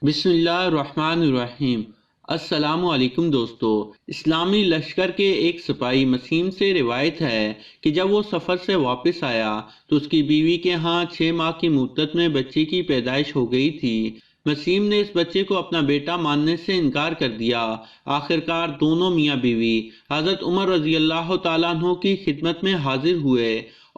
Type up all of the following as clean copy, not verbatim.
بسم اللہ الرحمن الرحیم۔ السلام علیکم دوستو۔ اسلامی لشکر کے ایک سپاہی مسیم سے روایت ہے کہ جب وہ سفر سے واپس آیا تو اس کی بیوی کے ہاں 6 ماہ کی مدت میں بچے کی پیدائش ہو گئی تھی۔ مسیم نے اس بچے کو اپنا بیٹا ماننے سے انکار کر دیا۔ آخرکار دونوں میاں بیوی حضرت عمر رضی اللہ تعالیٰ عنہ کی خدمت میں حاضر ہوئے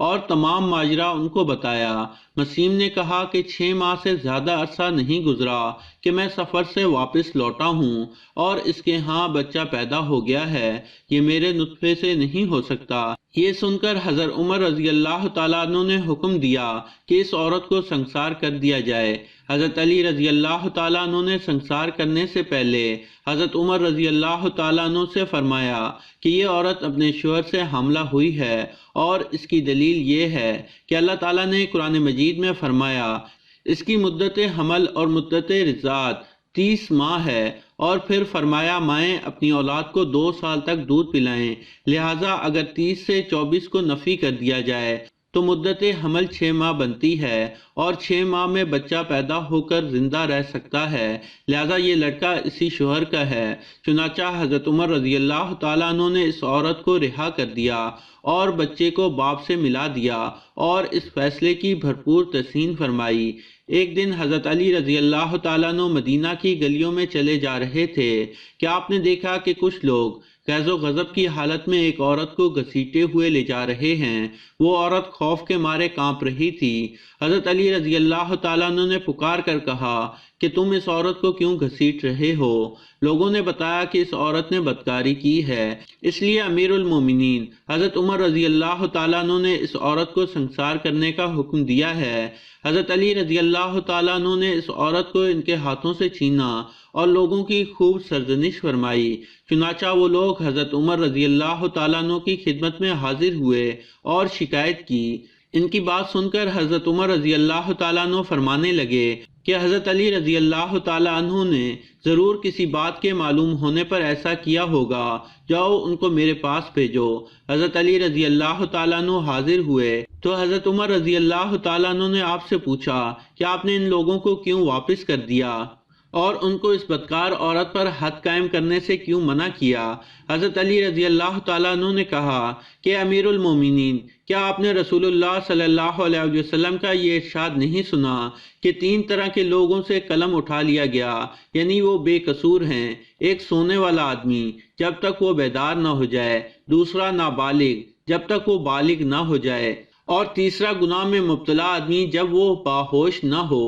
اور تمام ماجرا ان کو بتایا۔ مسیم نے کہا کہ 6 ماہ سے زیادہ عرصہ نہیں گزرا کہ میں سفر سے واپس لوٹا ہوں اور اس کے ہاں بچہ پیدا ہو گیا ہے، یہ میرے نطفے سے نہیں ہو سکتا۔ یہ سن کر حضرت عمر رضی اللہ تعالیٰ عنہ نے حکم دیا کہ اس عورت کو سنسار کر دیا جائے۔ حضرت علی رضی اللہ تعالیٰ عنہ نے سنسار کرنے سے پہلے حضرت عمر رضی اللہ تعالیٰ عنہ سے فرمایا کہ یہ عورت اپنے شوہر سے حاملہ ہوئی ہے، اور اس کی دلیل یہ ہے کہ اللہ تعالیٰ نے قرآن مجید میں فرمایا اس کی مدت حمل اور مدت رضاعت 30 ماہ ہے، اور پھر فرمایا مائیں اپنی اولاد کو 2 سال تک دودھ پلائیں، لہٰذا اگر 30 سے 24 کو نفی کر دیا جائے تو مدت حمل 6 ماہ بنتی ہے، اور 6 ماہ میں بچہ پیدا ہو کر زندہ رہ سکتا ہے، لہذا یہ لڑکا اسی شوہر کا ہے۔ چنانچہ حضرت عمر رضی اللہ تعالیٰ عنہ نے اس عورت کو رہا کر دیا اور بچے کو باپ سے ملا دیا اور اس فیصلے کی بھرپور تحسین فرمائی۔ ایک دن حضرت علی رضی اللہ تعالیٰ عنہ مدینہ کی گلیوں میں چلے جا رہے تھے کہ آپ نے دیکھا کہ کچھ لوگ غیظ و غضب کی حالت میں ایک عورت کو گھسیٹے ہوئے لے جا رہے ہیں۔ وہ عورت خوف کے مارے کانپ رہی تھی۔ حضرت علی رضی اللہ تعالیٰ عنہ نے پکار کر کہا کہ تم اس عورت کو کیوں گھسیٹ رہے ہو؟ لوگوں نے بتایا کہ اس عورت نے بدکاری کی ہے، اس لیے امیر المومنین حضرت عمر رضی اللہ تعالیٰ عنہ نے اس عورت کو سنسار کرنے کا حکم دیا ہے۔ حضرت علی رضی اللہ تعالیٰ عنہ نے اس عورت کو ان کے ہاتھوں سے چھینا اور لوگوں کی خوب سرزنش فرمائی۔ چنانچہ وہ لوگ حضرت عمر رضی اللہ تعالیٰ عنہ کی خدمت میں حاضر ہوئے اور شکایت کی۔ ان کی بات سن کر حضرت عمر رضی اللہ تعالیٰ عنہ فرمانے لگے کہ حضرت علی رضی اللہ تعالیٰ عنہ نے ضرور کسی بات کے معلوم ہونے پر ایسا کیا ہوگا، جاؤ ان کو میرے پاس بھیجو۔ حضرت علی رضی اللہ تعالیٰ عنہ حاضر ہوئے تو حضرت عمر رضی اللہ تعالیٰ عنہ نے آپ سے پوچھا کہ آپ نے ان لوگوں کو کیوں واپس کر دیا اور ان کو اس بدکار عورت پر حد قائم کرنے سے کیوں منع کیا؟ حضرت علی رضی اللہ تعالیٰ عنہ نے کہا کہ امیر المومنین، کیا آپ نے رسول اللہ صلی اللہ علیہ وسلم کا یہ ارشاد نہیں سنا کہ 3 طرح کے لوگوں سے قلم اٹھا لیا گیا، یعنی وہ بے قصور ہیں؟ ایک سونے والا آدمی جب تک وہ بیدار نہ ہو جائے، دوسرا نابالغ جب تک وہ بالغ نہ ہو جائے، اور تیسرا گناہ میں مبتلا آدمی جب وہ باہوش نہ ہو۔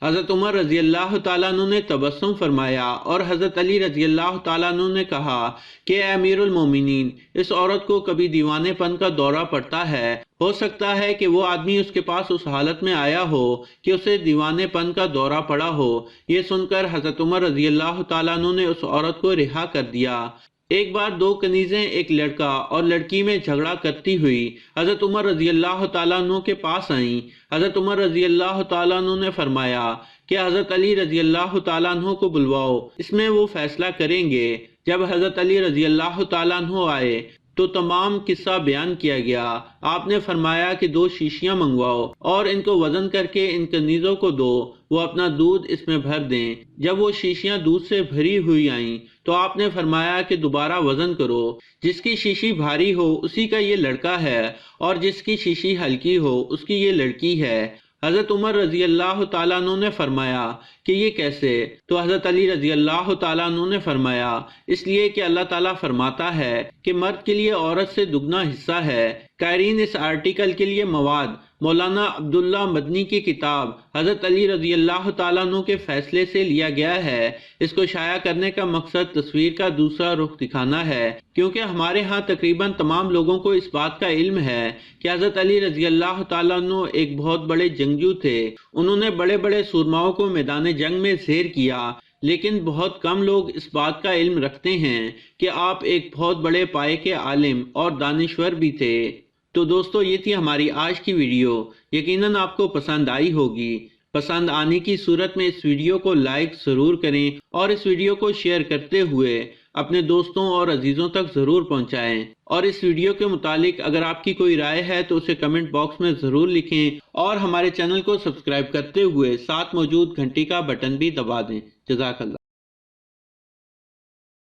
حضرت عمر رضی اللہ تعالیٰ عنہ نے تبسم فرمایا اور حضرت علی رضی اللہ تعالیٰ عنہ نے کہا کہ اے امیر المومنین، اس عورت کو کبھی دیوانے پن کا دورہ پڑتا ہے، ہو سکتا ہے کہ وہ آدمی اس کے پاس اس حالت میں آیا ہو کہ اسے دیوانے پن کا دورہ پڑا ہو۔ یہ سن کر حضرت عمر رضی اللہ تعالیٰ عنہ نے اس عورت کو رہا کر دیا۔ ایک بار 2 کنیزیں ایک لڑکا اور لڑکی میں جھگڑا کرتی ہوئی حضرت عمر رضی اللہ تعالیٰ عنہ کے پاس آئیں۔ حضرت عمر رضی اللہ تعالیٰ عنہ نے فرمایا کہ حضرت علی رضی اللہ تعالیٰ عنہ کو بلواؤ، اس میں وہ فیصلہ کریں گے۔ جب حضرت علی رضی اللہ تعالیٰ عنہ آئے تو تمام قصہ بیان کیا گیا۔ آپ نے فرمایا کہ 2 شیشیاں منگواؤ اور ان کو وزن کر کے ان کنیزوں کو دو، وہ اپنا دودھ اس میں بھر دیں۔ جب وہ شیشیاں دودھ سے بھری ہوئی آئیں تو آپ نے فرمایا کہ دوبارہ وزن کرو، جس کی شیشی بھاری ہو اسی کا یہ لڑکا ہے، اور جس کی شیشی ہلکی ہو اس کی یہ لڑکی ہے۔ حضرت عمر رضی اللہ تعالیٰ عنہ نے فرمایا کہ یہ کیسے؟ تو حضرت علی رضی اللہ تعالیٰ عنہ نے فرمایا اس لیے کہ اللہ تعالیٰ فرماتا ہے کہ مرد کے لیے عورت سے دگنا حصہ ہے۔ قائرین اس آرٹیکل کے لیے مواد مولانا عبداللہ مدنی کی کتاب حضرت علی رضی اللہ تعالیٰ عنہ کے فیصلے سے لیا گیا ہے۔ اس کو شائع کرنے کا مقصد تصویر کا دوسرا رخ دکھانا ہے، کیونکہ ہمارے ہاں تقریباً تمام لوگوں کو اس بات کا علم ہے کہ حضرت علی رضی اللہ تعالیٰ عنہ ایک بہت بڑے جنگجو تھے۔ انہوں نے بڑے بڑے سورماؤں کو میدان جنگ میں زیر کیا، لیکن بہت کم لوگ اس بات کا علم رکھتے ہیں کہ آپ ایک بہت بڑے پائے کے عالم اور دانشور بھی تھے۔ تو دوستو، یہ تھی ہماری آج کی ویڈیو۔ یقیناً آپ کو پسند آئی ہوگی۔ پسند آنے کی صورت میں اس ویڈیو کو لائک ضرور کریں اور اس ویڈیو کو شیئر کرتے ہوئے اپنے دوستوں اور عزیزوں تک ضرور پہنچائیں، اور اس ویڈیو کے متعلق اگر آپ کی کوئی رائے ہے تو اسے کمنٹ باکس میں ضرور لکھیں، اور ہمارے چینل کو سبسکرائب کرتے ہوئے ساتھ موجود گھنٹی کا بٹن بھی دبا دیں۔ جزاک اللہ۔